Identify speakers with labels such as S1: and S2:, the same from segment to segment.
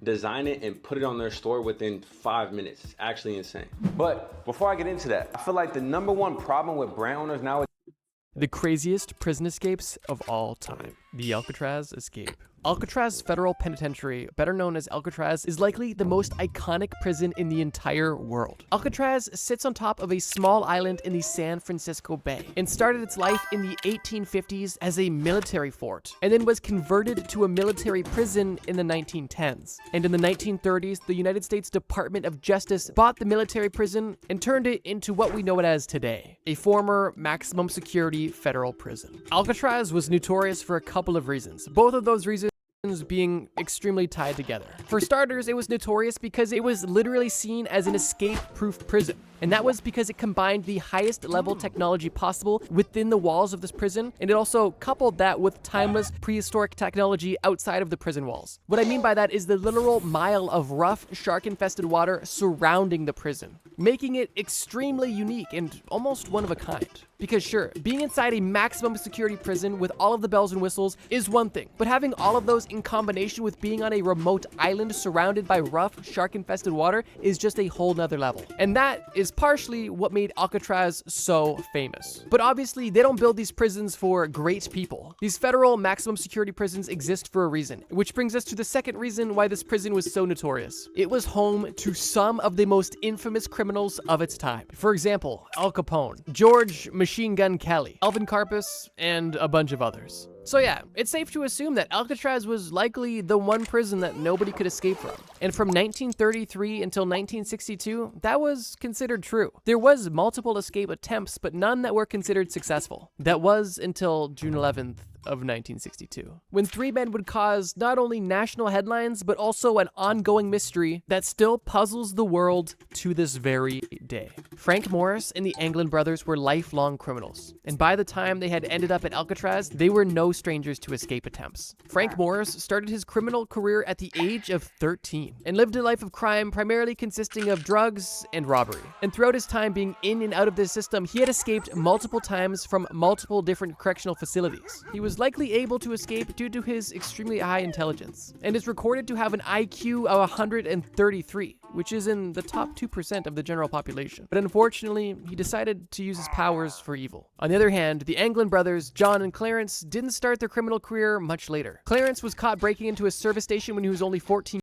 S1: design it, and put it on their store within 5 minutes. It's actually insane. But before I get into that, I feel like the #1 problem with brand owners now.
S2: The craziest prison escapes of all time. The Alcatraz escape. Alcatraz Federal Penitentiary, better known as Alcatraz, is likely the most iconic prison in the entire world. Alcatraz sits on top of a small island in the San Francisco Bay and started its life in the 1850s as a military fort, and then was converted to a military prison in the 1910s. And in the 1930s, the United States Department of Justice bought the military prison and turned it into what we know it as today, a former maximum security federal prison. Alcatraz was notorious for a couple of reasons. Both of those reasons being extremely tied together. For starters, it was notorious because it was literally seen as an escape-proof prison. And that was because it combined the highest level technology possible within the walls of this prison, and it also coupled that with timeless prehistoric technology outside of the prison walls. What I mean by that is the literal mile of rough, shark-infested water surrounding the prison, making it extremely unique and almost one of a kind. Because sure, being inside a maximum security prison with all of the bells and whistles is one thing, but having all of those in combination with being on a remote island surrounded by rough, shark-infested water is just a whole nother level. And that is partially what made Alcatraz so famous. But obviously, they don't build these prisons for great people. These federal maximum security prisons exist for a reason, which brings us to the second reason why this prison was so notorious. It was home to some of the most infamous criminals of its time. For example, Al Capone, George Machine Gun Kelly, Alvin Karpis, and a bunch of others. So yeah, it's safe to assume that Alcatraz was likely the one prison that nobody could escape from. And from 1933 until 1962, that was considered true. There was multiple escape attempts, but none that were considered successful. That was until June 11th of 1962, when 3 men would cause not only national headlines, but also an ongoing mystery that still puzzles the world to this very day. Frank Morris and the Anglin brothers were lifelong criminals, and by the time they had ended up at Alcatraz, they were no strangers to escape attempts. Frank Morris started his criminal career at the age of 13, and lived a life of crime primarily consisting of drugs and robbery. And throughout his time being in and out of this system, he had escaped multiple times from multiple different correctional facilities. He was likely able to escape due to his extremely high intelligence, and is recorded to have an IQ of 133, which is in the top 2% of the general population. But unfortunately, he decided to use his powers for evil. On the other hand, the Anglin brothers, John and Clarence, didn't start their criminal career much later. Clarence was caught breaking into a service station when he was only 14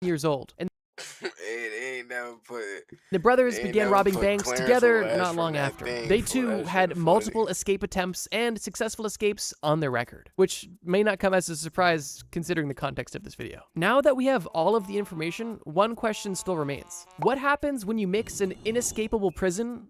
S2: years old, and the brothers began robbing banks together not long after. They too had multiple escape attempts and successful escapes on their record, which may not come as a surprise considering the context of this video. Now that we have all of the information, one question still remains. What happens when you mix an inescapable prison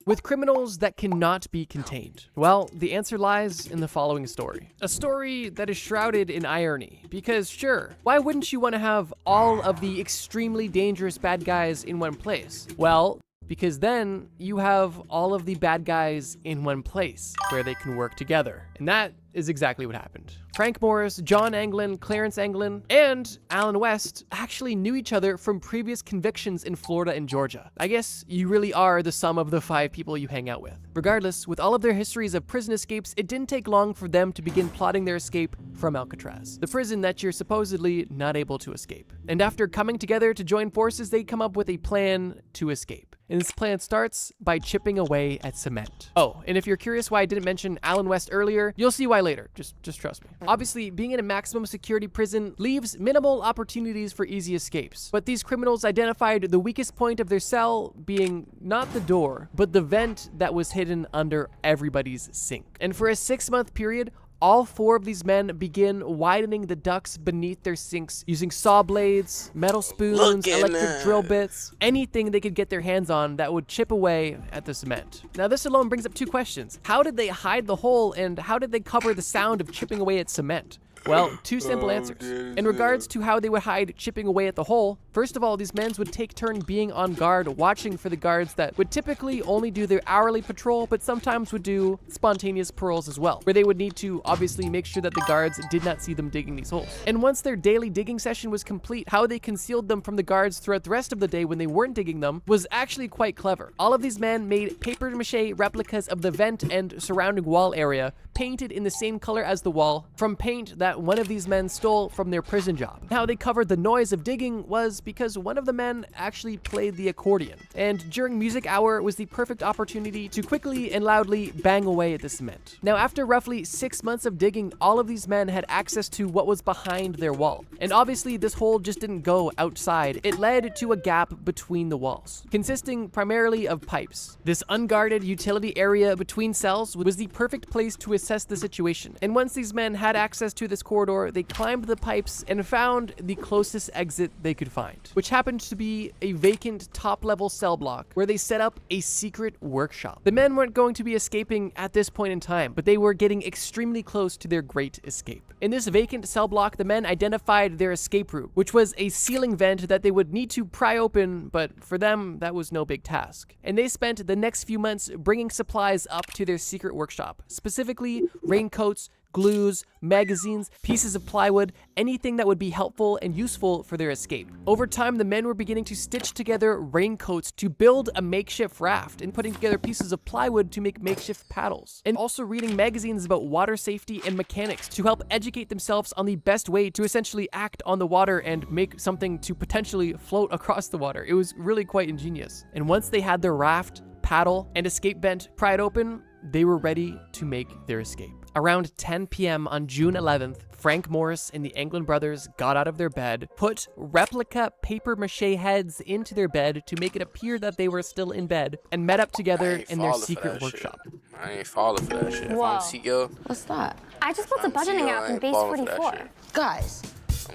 S2: with criminals that cannot be contained? Well, the answer lies in the following story. A story that is shrouded in irony, because sure, why wouldn't you want to have all of the extremely dangerous bad guys in one place? Well, because then you have all of the bad guys in one place where they can work together. And that is exactly what happened. Frank Morris, John Anglin, Clarence Anglin, and Alan West actually knew each other from previous convictions in Florida and Georgia. I guess you really are the sum of the 5 people you hang out with. Regardless, with all of their histories of prison escapes, it didn't take long for them to begin plotting their escape from Alcatraz, the prison that you're supposedly not able to escape. And after coming together to join forces, they come up with a plan to escape. And this plan starts by chipping away at cement. Oh, and if you're curious why I didn't mention Alan West earlier, you'll see why later. Just trust me. Obviously, being in a maximum security prison leaves minimal opportunities for easy escapes. But these criminals identified the weakest point of their cell being not the door, but the vent that was hidden under everybody's sink. And for a 6-month period, all 4 of these men begin widening the ducts beneath their sinks using saw blades, metal spoons, electric drill bits, anything they could get their hands on that would chip away at the cement. Now this alone brings up 2 questions. How did they hide the hole, and how did they cover the sound of chipping away at cement? Well, 2 simple answers. In regards to how they would hide chipping away at the hole, first of all, these men would take turn being on guard, watching for the guards that would typically only do their hourly patrol, but sometimes would do spontaneous patrols as well, where they would need to obviously make sure that the guards did not see them digging these holes. And once their daily digging session was complete, how they concealed them from the guards throughout the rest of the day when they weren't digging them was actually quite clever. All of these men made papier-mâché replicas of the vent and surrounding wall area, painted in the same color as the wall, from paint that that one of these men stole from their prison job. How they covered the noise of digging was because one of the men actually played the accordion, and during music hour was the perfect opportunity to quickly and loudly bang away at the cement. Now, after roughly 6 months of digging, all of these men had access to what was behind their wall. And obviously, this hole just didn't go outside. It led to a gap between the walls, consisting primarily of pipes. This unguarded utility area between cells was the perfect place to assess the situation. And once these men had access to this corridor, they climbed the pipes and found the closest exit they could find, which happened to be a vacant top-level cell block where they set up a secret workshop. The men weren't going to be escaping at this point in time, but they were getting extremely close to their great escape. In this vacant cell block, the men identified their escape route, which was a ceiling vent that they would need to pry open, but for them, that was no big task. And they spent the next few months bringing supplies up to their secret workshop, specifically raincoats, glues, magazines, pieces of plywood, anything that would be helpful and useful for their escape. Over time, the men were beginning to stitch together raincoats to build a makeshift raft and putting together pieces of plywood to make makeshift paddles. And also reading magazines about water safety and mechanics to help educate themselves on the best way to essentially act on the water and make something to potentially float across the water. It was really quite ingenious. And once they had their raft, paddle, and escape vent pried open, they were ready to make their escape. Around 10 p.m. on June 11th, Frank Morris and the Anglin brothers got out of their bed, put replica papier-mâché heads into their bed to make it appear that they were still in bed, and met up together in their secret workshop.
S3: I ain't falling for that shit. If I'm CEO,
S4: What's that?
S5: I just built a budgeting app in Base 44.
S4: Guys,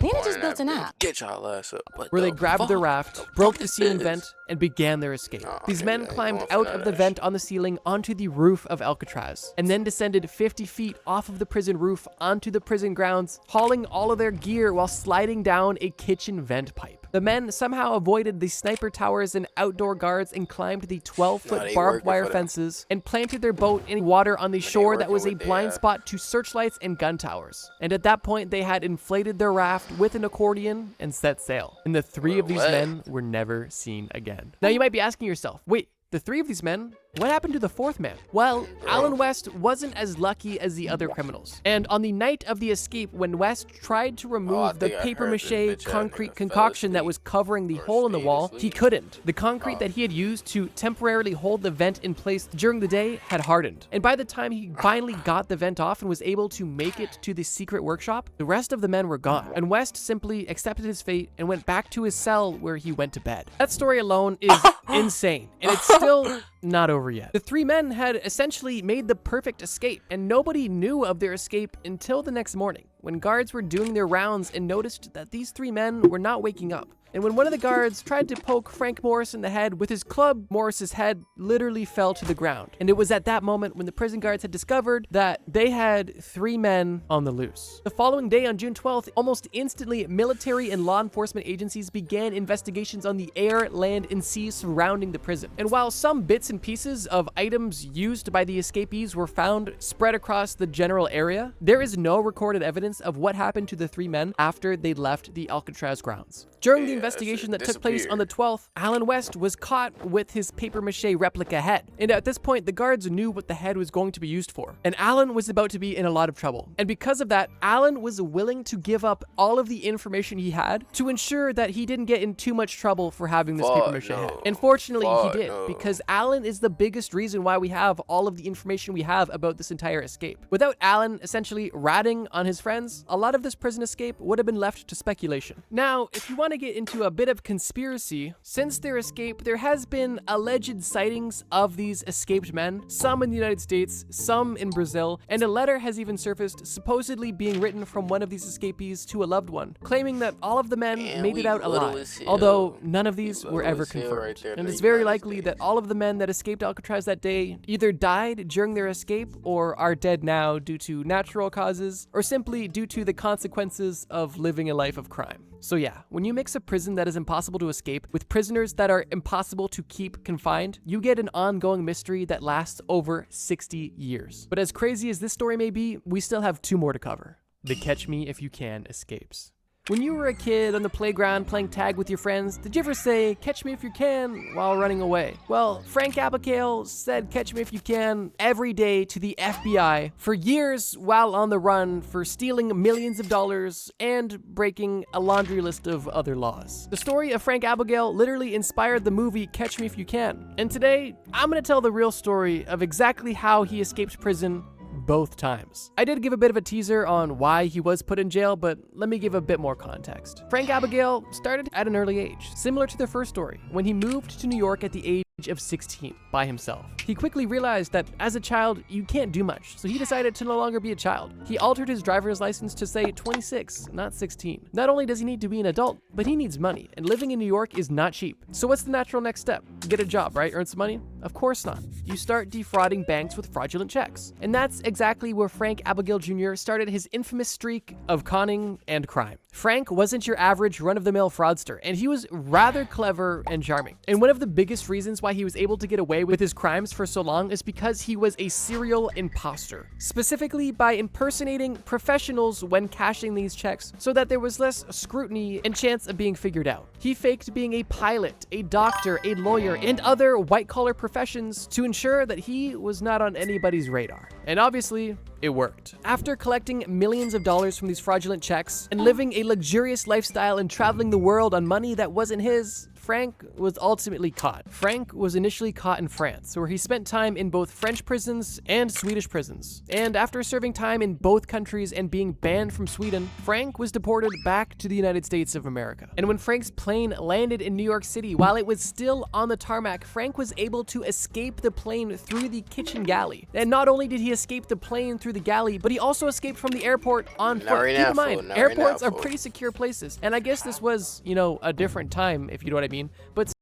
S4: Nina just built an app.
S3: Get y'all ass up.
S2: Where they grabbed the raft, broke the ceiling vent, and began their escape. These men climbed out of the vent on the ceiling onto the roof of Alcatraz, and then descended 50 feet off of the prison roof onto the prison grounds, hauling all of their gear while sliding down a kitchen vent pipe. The men somehow avoided the sniper towers and outdoor guards and climbed the 12-foot barbed wire fences and planted their boat in water on the shore that was a blind spot to searchlights and gun towers. And at that point, they had inflated their raft with an accordion and set sail. And the three of these men were never seen again. Now you might be asking yourself, wait, the three of these men? What happened to the fourth man? Well, Alan West wasn't as lucky as the other criminals. And on the night of the escape, when West tried to remove the papier-mâché concrete concoction that was covering the hole in the wall, he couldn't. The concrete that he had used to temporarily hold the vent in place during the day had hardened. And by the time he finally got the vent off and was able to make it to the secret workshop, the rest of the men were gone. And West simply accepted his fate and went back to his cell where he went to bed. That story alone is insane, and it's still not over yet. The three men had essentially made the perfect escape, and nobody knew of their escape until the next morning, when guards were doing their rounds and noticed that these three men were not waking up. And when one of the guards tried to poke Frank Morris in the head with his club, Morris's head literally fell to the ground. And it was at that moment when the prison guards had discovered that they had three men on the loose. The following day, on June 12th, almost instantly, military and law enforcement agencies began investigations on the air, land, and sea surrounding the prison. And while some bits and pieces of items used by the escapees were found spread across the general area, there is no recorded evidence of what happened to the three men after they left the Alcatraz grounds. During the investigation that took place on the 12th, Alan West was caught with his papier-mâché replica head. And at this point, the guards knew what the head was going to be used for. And Alan was about to be in a lot of trouble. And because of that, Alan was willing to give up all of the information he had to ensure that he didn't get in too much trouble for having this papier-mâché head. And fortunately, he did, because Alan is the biggest reason why we have all of the information we have about this entire escape. Without Alan essentially ratting on his friends, a lot of this prison escape would have been left to speculation. Now, if you want to get into a bit of conspiracy, since their escape, there has been alleged sightings of these escaped men, some in the United States, some in Brazil, and a letter has even surfaced supposedly being written from one of these escapees to a loved one, claiming that all of the men made it out alive, although none of these were ever confirmed. And it's very likely that all of the men that escaped Alcatraz that day either died during their escape or are dead now due to natural causes, or simply due to the consequences of living a life of crime. So yeah, when you mix a prison that is impossible to escape with prisoners that are impossible to keep confined, you get an ongoing mystery that lasts over 60 years. But as crazy as this story may be, we still have two more to cover. The Catch Me If You Can escapes. When you were a kid on the playground playing tag with your friends, did you ever say, "Catch me if you can," while running away? Well, Frank Abagnale said "catch me if you can" every day to the FBI for years while on the run for stealing millions of dollars and breaking a laundry list of other laws. The story of Frank Abagnale literally inspired the movie Catch Me If You Can. And today, I'm gonna tell the real story of exactly how he escaped prison both times. I did give a bit of a teaser on why he was put in jail, but let me give a bit more context. Frank Abagnale started at an early age, similar to the first story, when he moved to New York at the age of 16 by himself. He quickly realized that as a child, you can't do much, so he decided to no longer be a child. He altered his driver's license to say 26, not 16. Not only does he need to be an adult, but he needs money, and living in New York is not cheap. So what's the natural next step? Get a job, right? Earn some money? Of course not. You start defrauding banks with fraudulent checks. And that's exactly where Frank Abagnale Jr. started his infamous streak of conning and crime. Frank wasn't your average run-of-the-mill fraudster, and he was rather clever and charming. And one of the biggest reasons why he was able to get away with his crimes for so long is because he was a serial imposter, specifically by impersonating professionals when cashing these checks so that there was less scrutiny and chance of being figured out. He faked being a pilot, a doctor, a lawyer, and other white-collar professions to ensure that he was not on anybody's radar. And obviously, it worked. After collecting millions of dollars from these fraudulent checks and living a luxurious lifestyle and traveling the world on money that wasn't his, Frank was ultimately caught. Frank was initially caught in France, where he spent time in both French prisons and Swedish prisons. And after serving time in both countries and being banned from Sweden, Frank was deported back to the United States of America. And when Frank's plane landed in New York City, while it was still on the tarmac, Frank was able to escape the plane through the kitchen galley. And not only did he escape the plane through the galley, but he also escaped from the airport on foot. Keep in mind, airports are pretty secure places. And I guess this was, you know, a different time, if you know what I mean. But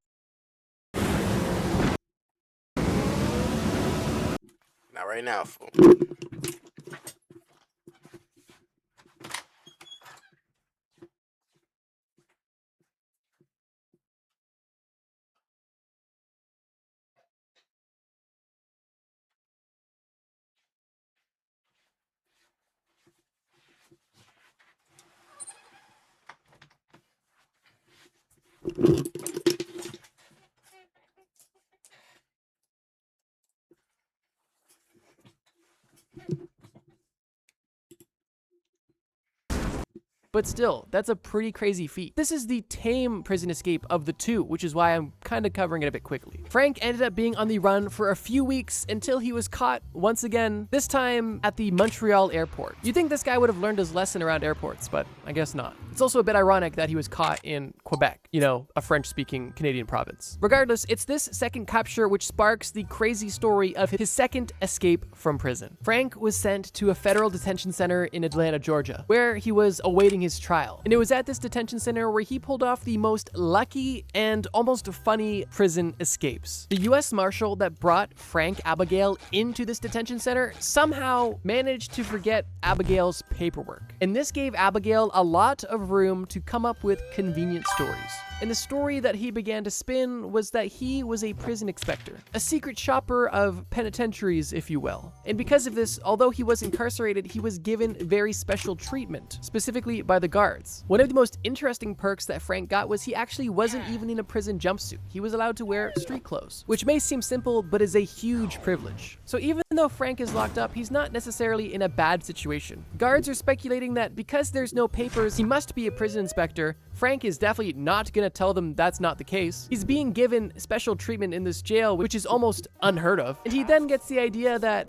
S3: not right now, fool.
S2: But still, that's a pretty crazy feat. This is the tame prison escape of the two, which is why I'm kind of covering it a bit quickly. Frank ended up being on the run for a few weeks until he was caught once again, this time at the Montreal airport. You'd think this guy would have learned his lesson around airports, but I guess not. It's also a bit ironic that he was caught in Quebec, you know, a French-speaking Canadian province. Regardless, it's this second capture which sparks the crazy story of his second escape from prison. Frank was sent to a federal detention center in Atlanta, Georgia, where he was awaiting his trial. And it was at this detention center where he pulled off the most lucky and almost funny prison escapes. The US Marshal that brought Frank Abagnale into this detention center somehow managed to forget Abagnale's paperwork. And this gave Abagnale a lot of room to come up with convenient stories. And the story that he began to spin was that he was a prison inspector, a secret shopper of penitentiaries, if you will. And because of this, although he was incarcerated, he was given very special treatment, specifically by the guards. One of the most interesting perks that Frank got was he actually wasn't even in a prison jumpsuit. He was allowed to wear street clothes, which may seem simple, but is a huge privilege. So even though Frank is locked up, he's not necessarily in a bad situation. Guards are speculating that because there's no papers, he must be a prison inspector. Frank is definitely not gonna tell them that's not the case. He's being given special treatment in this jail, which is almost unheard of. And he then gets the idea that,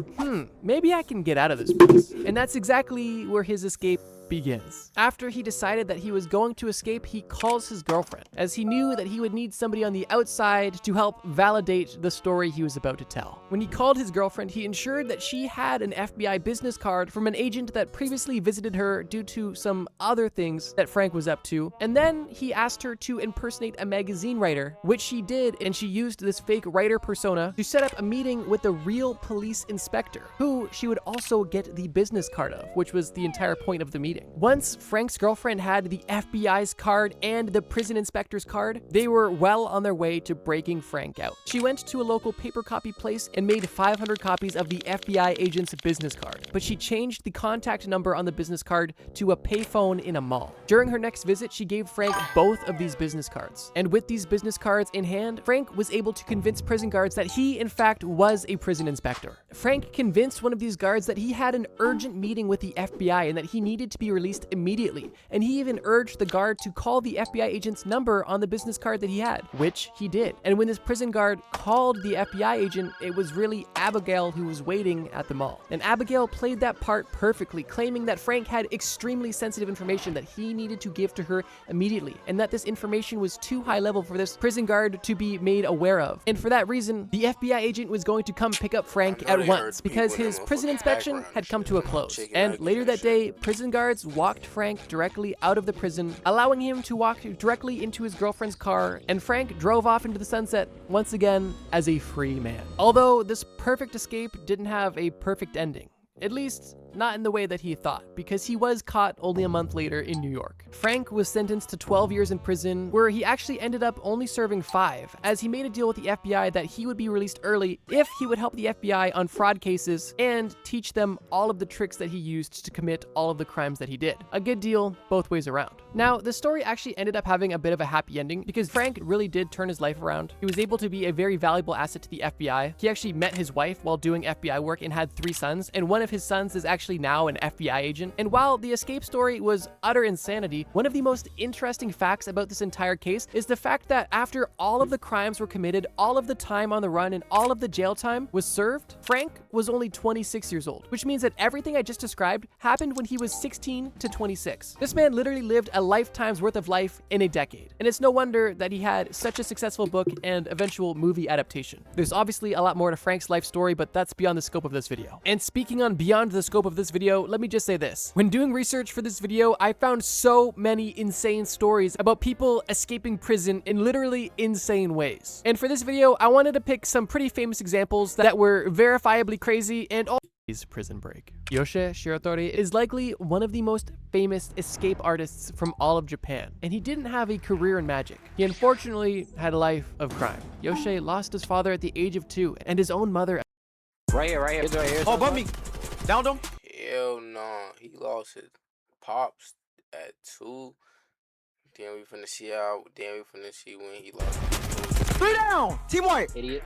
S2: maybe I can get out of this place. And that's exactly where his escape begins. After he decided that he was going to escape, he calls his girlfriend, as he knew that he would need somebody on the outside to help validate the story he was about to tell. When he called his girlfriend, he ensured that she had an FBI business card from an agent that previously visited her due to some other things that Frank was up to, and then he asked her to impersonate a magazine writer, which she did, and she used this fake writer persona to set up a meeting with the real police inspector, who she would also get the business card of, which was the entire point of the meeting. waiting. Once Frank's girlfriend had the FBI's card and the prison inspector's card, they were well on their way to breaking Frank out. She went to a local paper copy place and made 500 copies of the FBI agent's business card, but she changed the contact number on the business card to a payphone in a mall. During her next visit, she gave Frank both of these business cards, and with these business cards in hand, Frank was able to convince prison guards that he, in fact, was a prison inspector. Frank convinced one of these guards that he had an urgent meeting with the FBI and that he needed to be released immediately, and he even urged the guard to call the FBI agent's number on the business card that he had, which he did. And when this prison guard called the FBI agent, it was really Abigail who was waiting at the mall. And Abigail played that part perfectly, claiming that Frank had extremely sensitive information that he needed to give to her immediately, and that this information was too high level for this prison guard to be made aware of. And for that reason, the FBI agent was going to come pick up Frank at once because his prison inspection had come to a close. And later that day, prison guards walked Frank directly out of the prison, allowing him to walk directly into his girlfriend's car, and Frank drove off into the sunset once again as a free man. Although this perfect escape didn't have a perfect ending. At least, not in the way that he thought, because he was caught only a month later in New York. Frank was sentenced to 12 years in prison, where he actually ended up only serving 5, as he made a deal with the FBI that he would be released early if he would help the FBI on fraud cases and teach them all of the tricks that he used to commit all of the crimes that he did. A good deal both ways around. Now, the story actually ended up having a bit of a happy ending because Frank really did turn his life around. He was able to be a very valuable asset to the FBI. He actually met his wife while doing FBI work and had 3 sons, and one of his sons is actually now an FBI agent. And while the escape story was utter insanity, one of the most interesting facts about this entire case is the fact that after all of the crimes were committed, all of the time on the run, and all of the jail time was served, Frank was only 26 years old, which means that everything I just described happened when he was 16 to 26. This man literally lived a lifetime's worth of life in a decade. And it's no wonder that he had such a successful book and eventual movie adaptation. There's obviously a lot more to Frank's life story, but that's beyond the scope of this video. And speaking on beyond the scope of this video, let me just say this. When doing research for this video, I found so many insane stories about people escaping prison in literally insane ways. And for this video, I wanted to pick some pretty famous examples that were verifiably crazy and all prison break. Yoshie Shiratori is likely one of the most famous escape artists from all of Japan, and he didn't have a career in magic. He unfortunately had a life of crime. Yoshie lost his father at the age of 2 and his own mother.
S6: Right here. Oh, bump me. Downed him.
S3: Hell no. He lost his pops at 2. Then we finna see when he lost his 2.
S6: 3 down. Team white.
S2: Idiot.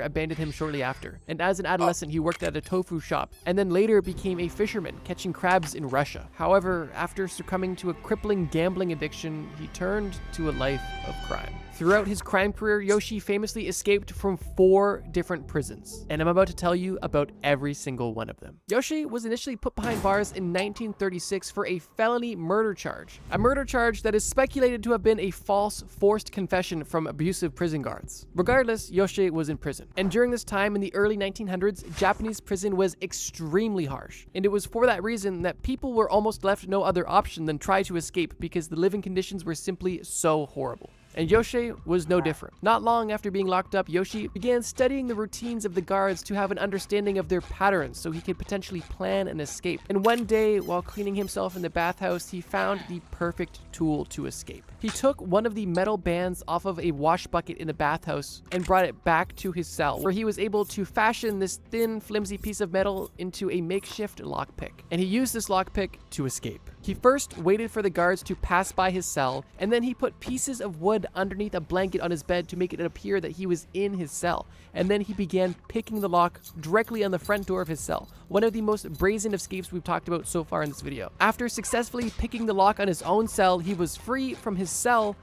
S2: Abandoned him shortly after, and as an adolescent he worked at a tofu shop and then later became a fisherman catching crabs in Russia. However, after succumbing to a crippling gambling addiction, he turned to a life of crime. Throughout his crime career, Yoshie famously escaped from 4 different prisons, and I'm about to tell you about every single one of them. Yoshie was initially put behind bars in 1936 for a felony murder charge, a murder charge that is speculated to have been a false, forced confession from abusive prison guards. Regardless, Yoshie was in prison, and during this time in the early 1900s, Japanese prison was extremely harsh, and it was for that reason that people were almost left no other option than try to escape because the living conditions were simply so horrible. And Yoshie was no different. Not long after being locked up, Yoshie began studying the routines of the guards to have an understanding of their patterns so he could potentially plan an escape. And one day, while cleaning himself in the bathhouse, he found the perfect tool to escape. He took one of the metal bands off of a wash bucket in the bathhouse and brought it back to his cell, where he was able to fashion this thin, flimsy piece of metal into a makeshift lockpick. And he used this lockpick to escape. He first waited for the guards to pass by his cell, and then he put pieces of wood underneath a blanket on his bed to make it appear that he was in his cell. And then he began picking the lock directly on the front door of his cell, one of the most brazen escapes we've talked about so far in this video. After successfully picking the lock on his own cell, he was free from his cell,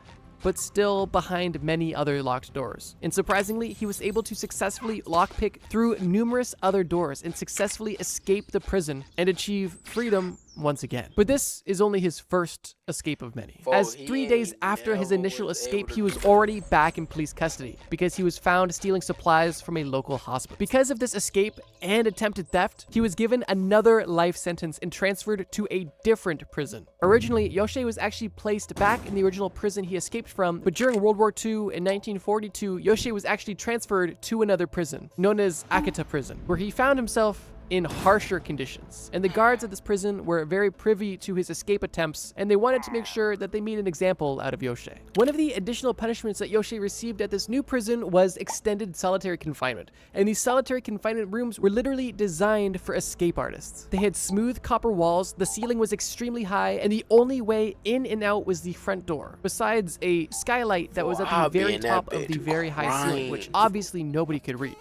S2: but still behind many other locked doors. And surprisingly, he was able to successfully lockpick through numerous other doors and successfully escape the prison and achieve freedom once again. But this is only his first escape of many, as 3 days after his initial escape, he was already back in police custody because he was found stealing supplies from a local hospital. Because of this escape and attempted theft, he was given another life sentence and transferred to a different prison. Originally, Yoshie was actually placed back in the original prison he escaped from, but during World War II in 1942, Yoshie was actually transferred to another prison, known as Akita Prison, where he found himself in harsher conditions. And the guards at this prison were very privy to his escape attempts, and they wanted to make sure that they made an example out of Yoshie. One of the additional punishments that Yoshie received at this new prison was extended solitary confinement. And these solitary confinement rooms were literally designed for escape artists. They had smooth copper walls, the ceiling was extremely high, and the only way in and out was the front door, besides a skylight that was at the very top of the very high ceiling, which obviously nobody could reach.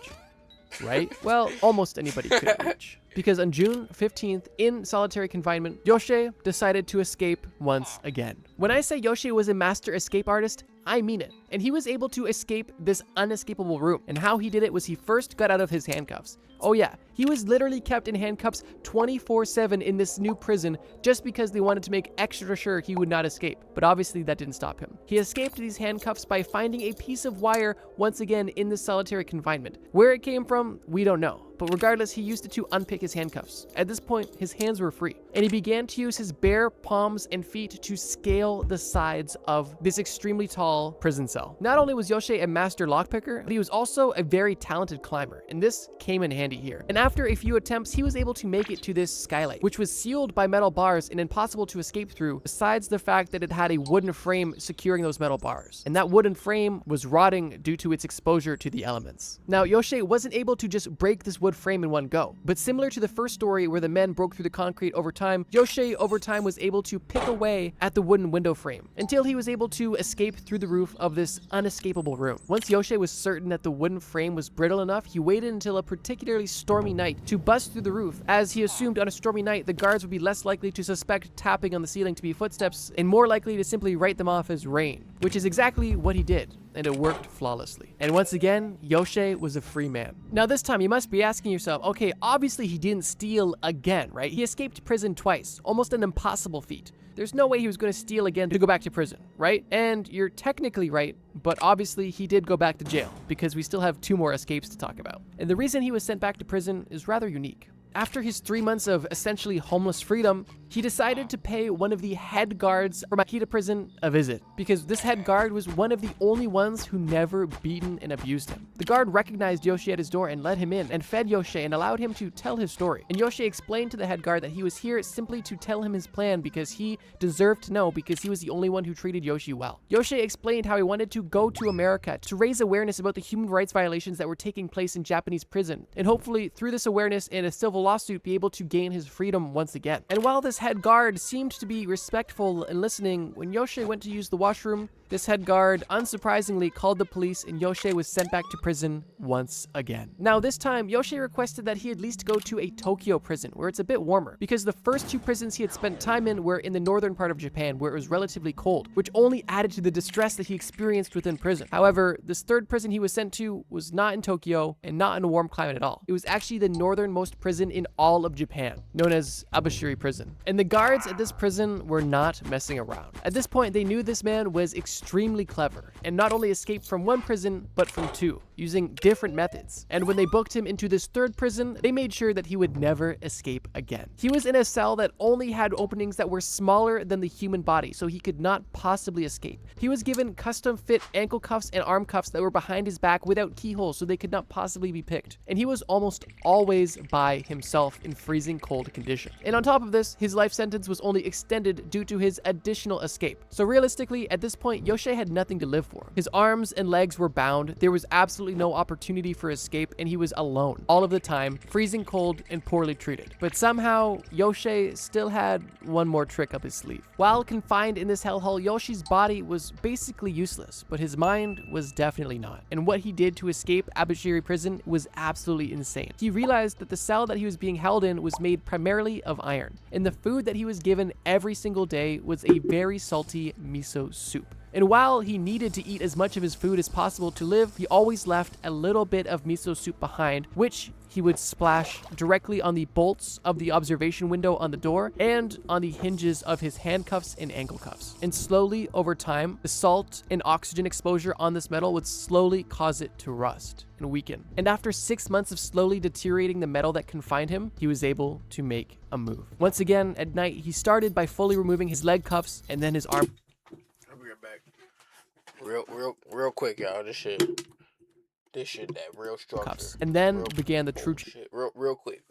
S2: Right? Well, almost anybody could reach. Because on June 15th, in solitary confinement, Yoshie decided to escape once again. When I say Yoshie was a master escape artist, I mean it. And he was able to escape this unescapable room. And how he did it was he first got out of his handcuffs. Oh yeah, he was literally kept in handcuffs 24/7 in this new prison just because they wanted to make extra sure he would not escape. But obviously that didn't stop him. He escaped these handcuffs by finding a piece of wire once again in this solitary confinement. Where it came from, we don't know. But regardless, he used it to unpick his handcuffs. At this point, his hands were free, and he began to use his bare palms and feet to scale the sides of this extremely tall prison cell. Not only was Yoshie a master lockpicker, but he was also a very talented climber, and this came in handy here. And after a few attempts, he was able to make it to this skylight, which was sealed by metal bars and impossible to escape through, besides the fact that it had a wooden frame securing those metal bars. And that wooden frame was rotting due to its exposure to the elements. Now, Yoshie wasn't able to just break this wood frame in one go, but similar to the first story where the men broke through the concrete over time, Yoshie over time was able to pick away at the wooden window frame until he was able to escape through the roof of this unescapable room. Once Yoshie was certain that the wooden frame was brittle enough, he waited until a particularly stormy night to bust through the roof, as he assumed on a stormy night the guards would be less likely to suspect tapping on the ceiling to be footsteps and more likely to simply write them off as rain, which is exactly what he did. And it worked flawlessly. And once again, Yoshie was a free man. Now this time you must be asking yourself, okay, obviously he didn't steal again, right? He escaped prison twice, almost an impossible feat. There's no way he was going to steal again to go back to prison, right? And you're technically right, but obviously he did go back to jail because we still have 2 more escapes to talk about. And the reason he was sent back to prison is rather unique. After his 3 months of essentially homeless freedom, he decided to pay one of the head guards from Akita prison a visit, because this head guard was one of the only ones who never beaten and abused him. The guard recognized Yoshie at his door and let him in and fed Yoshie and allowed him to tell his story. And Yoshie explained to the head guard that he was here simply to tell him his plan because he deserved to know, because he was the only one who treated Yoshie well. Yoshie explained how he wanted to go to America to raise awareness about the human rights violations that were taking place in Japanese prison, and hopefully through this awareness and a civil lawsuit be able to gain his freedom once again. And while this head guard seemed to be respectful and listening, when Yoshie went to use the washroom, this head guard unsurprisingly called the police and Yoshie was sent back to prison once again. Now this time, Yoshie requested that he at least go to a Tokyo prison where it's a bit warmer, because the first 2 prisons he had spent time in were in the northern part of Japan where it was relatively cold, which only added to the distress that he experienced within prison. However, this 3rd prison he was sent to was not in Tokyo and not in a warm climate at all. It was actually the northernmost prison in all of Japan, known as Abashiri Prison. And the guards at this prison were not messing around. At this point, they knew this man was extremely clever and not only escaped from 1 prison, but from 2, using different methods. And when they booked him into this 3rd prison, they made sure that he would never escape again. He was in a cell that only had openings that were smaller than the human body, so he could not possibly escape. He was given custom fit ankle cuffs and arm cuffs that were behind his back without keyholes, so they could not possibly be picked. And he was almost always by himself in freezing cold condition. And on top of this, his life sentence was only extended due to his additional escape. So realistically, at this point, Yoshie had nothing to live for. His arms and legs were bound, there was absolutely no opportunity for escape, and he was alone all of the time, freezing cold and poorly treated. But somehow, Yoshie still had one more trick up his sleeve. While confined in this hellhole, Yoshi's body was basically useless, but his mind was definitely not. And what he did to escape Abashiri prison was absolutely insane. He realized that the cell that he was being held in was made primarily of iron, and the food that he was given every single day was a very salty miso soup. And while he needed to eat as much of his food as possible to live, he always left a little bit of miso soup behind, which he would splash directly on the bolts of the observation window on the door and on the hinges of his handcuffs and ankle cuffs. And slowly, over time, the salt and oxygen exposure on this metal would slowly cause it to rust and weaken. And after 6 months of slowly deteriorating the metal that confined him, he was able to make a move. Once again, at night, he started by fully removing his leg cuffs and then his arm.
S3: I'll be right back. Real quick, y'all. This shit, that real structure.
S2: Cuffs. And then began the true
S3: shit. Real quick.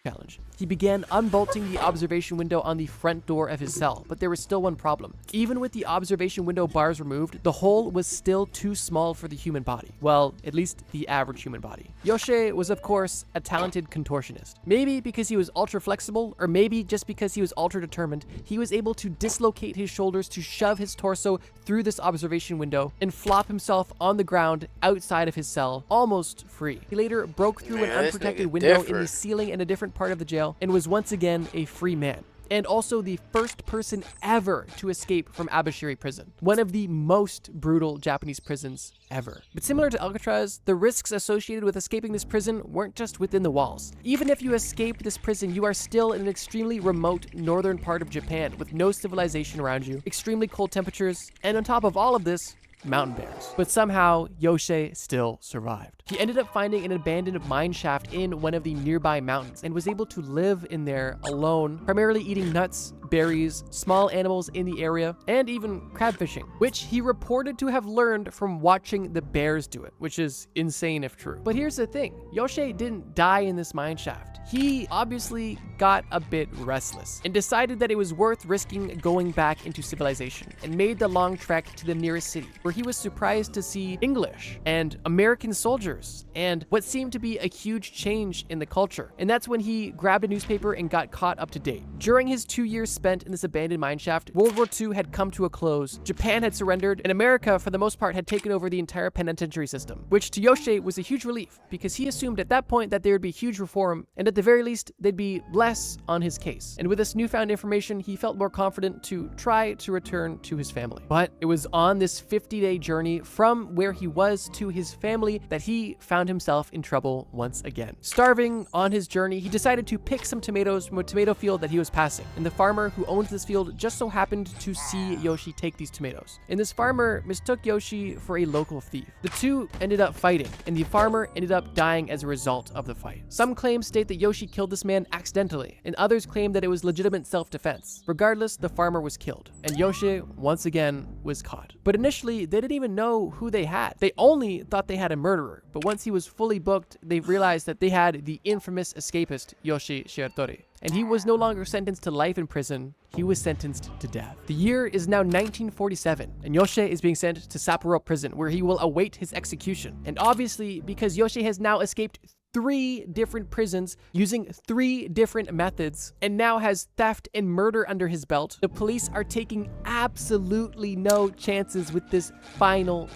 S2: challenge. He began unbolting the observation window on the front door of his cell, but there was still one problem. Even with the observation window bars removed, the hole was still too small for the human body. Well, at least the average human body. Yoshi was, of course, a talented contortionist. Maybe because he was ultra flexible, or maybe just because he was ultra determined, he was able to dislocate his shoulders to shove his torso through this observation window and flop himself on the ground outside of his cell, almost free. He later broke through an unprotected window in the ceiling in a different part of the jail and was once again a free man. And also the first person ever to escape from Abashiri prison, one of the most brutal Japanese prisons ever. But similar to Alcatraz, the risks associated with escaping this prison weren't just within the walls. Even if you escape this prison, you are still in an extremely remote northern part of Japan with no civilization around you, extremely cold temperatures, and on top of all of this, mountain bears. But somehow, Yoshi still survived. He ended up finding an abandoned mine shaft in one of the nearby mountains and was able to live in there alone, primarily eating nuts, berries, small animals in the area, and even crab fishing, which he reported to have learned from watching the bears do it, which is insane if true. But here's the thing, Yoshi didn't die in this mine shaft. He obviously got a bit restless and decided that it was worth risking going back into civilization and made the long trek to the nearest city, where he was surprised to see English and American soldiers and what seemed to be a huge change in the culture. And that's when he grabbed a newspaper and got caught up to date. During his 2 years spent in this abandoned mineshaft, World War II had come to a close, Japan had surrendered, and America, for the most part, had taken over the entire penitentiary system, which to Yoshi was a huge relief because he assumed at that point that there would be huge reform and at the very least, they'd be less on his case. And with this newfound information, he felt more confident to try to return to his family. But it was on this 50-day journey from where he was to his family that he found himself in trouble once again. Starving on his journey, he decided to pick some tomatoes from a tomato field that he was passing. And the farmer who owns this field just so happened to see Yoshi take these tomatoes. And this farmer mistook Yoshi for a local thief. The two ended up fighting, and the farmer ended up dying as a result of the fight. Some claims state that Yoshi killed this man accidentally, and others claim that it was legitimate self-defense. Regardless, the farmer was killed, and Yoshi, once again, was caught. But initially, they didn't even know who they had. They only thought they had a murderer, but once he was fully booked, they realized that they had the infamous escapist Yoshi Shiratori. And he was no longer sentenced to life in prison, he was sentenced to death. The year is now 1947, and Yoshi is being sent to Sapporo prison, where he will await his execution. And obviously, because Yoshi has now escaped 3 different prisons using 3 different methods and now has theft and murder under his belt, the police are taking absolutely no chances with this final.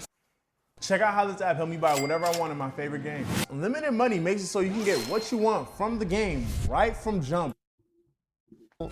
S7: Check out how this app helped me buy whatever I want in my favorite game. Unlimited money makes it so you can get what you want from the game right from jump.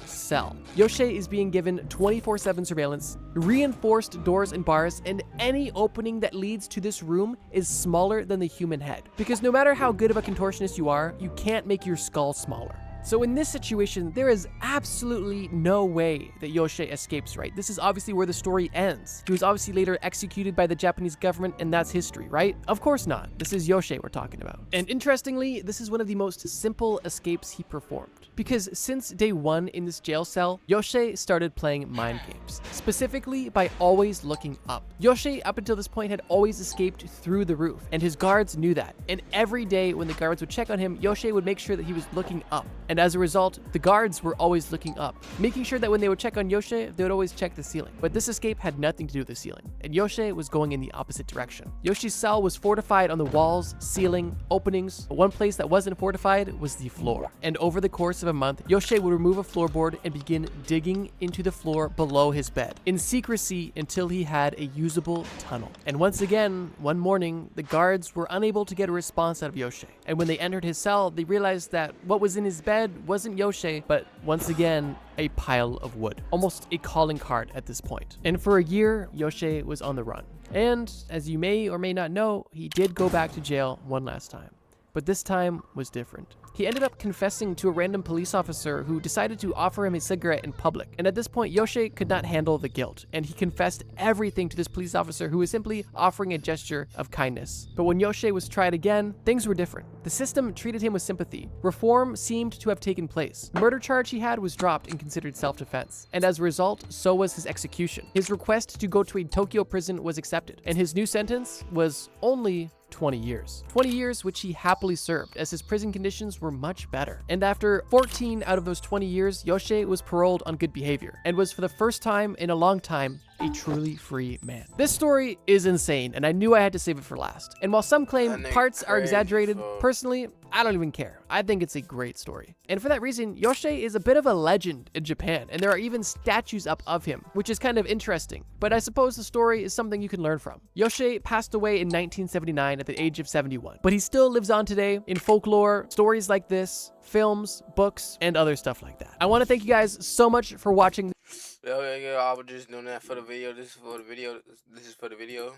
S2: Cell. Yoshi is being given 24/7 surveillance, reinforced doors and bars, and any opening that leads to this room is smaller than the human head. Because no matter how good of a contortionist you are, you can't make your skull smaller. So in this situation, there is absolutely no way that Yoshi escapes, right? This is obviously where the story ends. He was obviously later executed by the Japanese government, and that's history, right? Of course not. This is Yoshi we're talking about. And interestingly, this is one of the most simple escapes he performed. Because since day 1 in this jail cell, Yoshi started playing mind games, specifically by always looking up. Yoshi, up until this point, had always escaped through the roof, and his guards knew that. And every day when the guards would check on him, Yoshi would make sure that he was looking up. And as a result, the guards were always looking up, making sure that when they would check on Yoshi, they would always check the ceiling. But this escape had nothing to do with the ceiling, and Yoshi was going in the opposite direction. Yoshi's cell was fortified on the walls, ceiling, openings, but one place that wasn't fortified was the floor. And over the course of a month, Yoshi would remove a floorboard and begin digging into the floor below his bed, in secrecy until he had a usable tunnel. And once again, one morning, the guards were unable to get a response out of Yoshi. And when they entered his cell, they realized that what was in his bed wasn't Yoshi, but once again, a pile of wood. Almost a calling card at this point. And for a year, Yoshi was on the run. And as you may or may not know, he did go back to jail one last time. But this time was different. He ended up confessing to a random police officer who decided to offer him a cigarette in public. And at this point, Yoshi could not handle the guilt, and he confessed everything to this police officer who was simply offering a gesture of kindness. But when Yoshi was tried again, things were different. The system treated him with sympathy. Reform seemed to have taken place. The murder charge he had was dropped and considered self-defense. And as a result, so was his execution. His request to go to a Tokyo prison was accepted, and his new sentence was only 20 years. 20 years which he happily served, as his prison conditions were much better. And after 14 out of those 20 years, Yoshie was paroled on good behavior, and was for the first time in a long time a truly free man. This story is insane, and I knew I had to save it for last. And while some claim parts are exaggerated, personally, I don't even care. I think it's a great story. And for that reason, Yoshie is a bit of a legend in Japan, and there are even statues up of him, which is kind of interesting. But I suppose the story is something you can learn from. Yoshie passed away in 1979 at the age of 71, but he still lives on today in folklore, stories like this, films, books, and other stuff like that. I want to thank you guys so much for watching.
S3: Yeah, I was just doing that for the video. This is for the video.